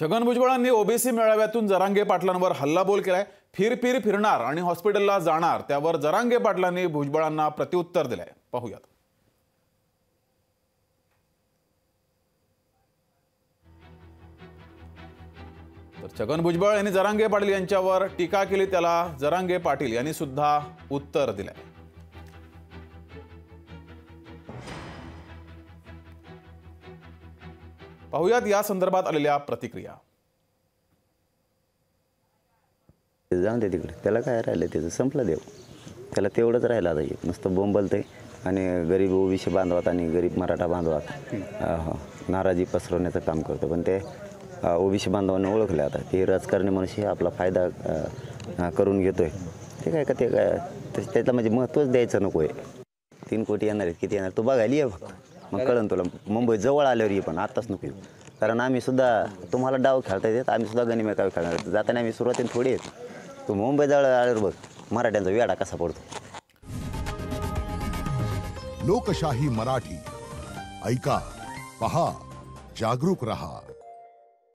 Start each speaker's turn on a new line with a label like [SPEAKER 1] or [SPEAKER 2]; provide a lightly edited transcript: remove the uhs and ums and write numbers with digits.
[SPEAKER 1] Chhagan भुजबळांनी OBC मेळाव्यातून Jarange पाटलांवर हल्लाबोल केलाय। फिर फिरणार आणि हॉस्पिटलला जाणार त्यावर जरांगे पाटलांनी भुजबळांना प्रत्युत्तर दिलंय। पाहूयात। तर छगन भुजबळ यांनी जरांगे पाटील यांच्यावर टीका केली, त्याला जरांगे पाटील यांनी सुद्धा उत्तर दिलंय। पाहूयात या संदर्भात आलेल्या प्रतिक्रिया।
[SPEAKER 2] जाऊन दे तिकडे, त्याला काय राहिलं, त्याचं संपलं देव, त्याला तेवढंच राहिलं आता। नुसतं बोंबलतंय आणि गरीब ओबीसी बांधवात आणि गरीब मराठा बांधवात नाराजी पसरवण्याचं काम करतो। पण ते ओबीसी बांधवांना ओळखलं आता ते राजकारणी मनुष्य आपला फायदा करून घेतोय। ते काय का ते काय त्याला म्हणजे महत्त्वच द्यायचं नको आहे। 3 कोटी येणार आहेत, किती येणार तू बघायला ये फक्त, मग कळन तुला। मुंबई जवळ आल्यावर ये, पण आत्ताच नको येऊ, कारण आम्ही सुद्धा तुम्हाला डाव खेळता येतात, आम्ही सुद्धा गनिमेकावे खेळणार आहेत। जाताना आम्ही सुरुवातीला थोडी आहेत, तू मुंबई जवळ आल्यावर बघ मराठ्यांचा वेडा कसा पडतो।
[SPEAKER 3] लोकशाही मराठी ऐका, पहा, जागरूक रहा।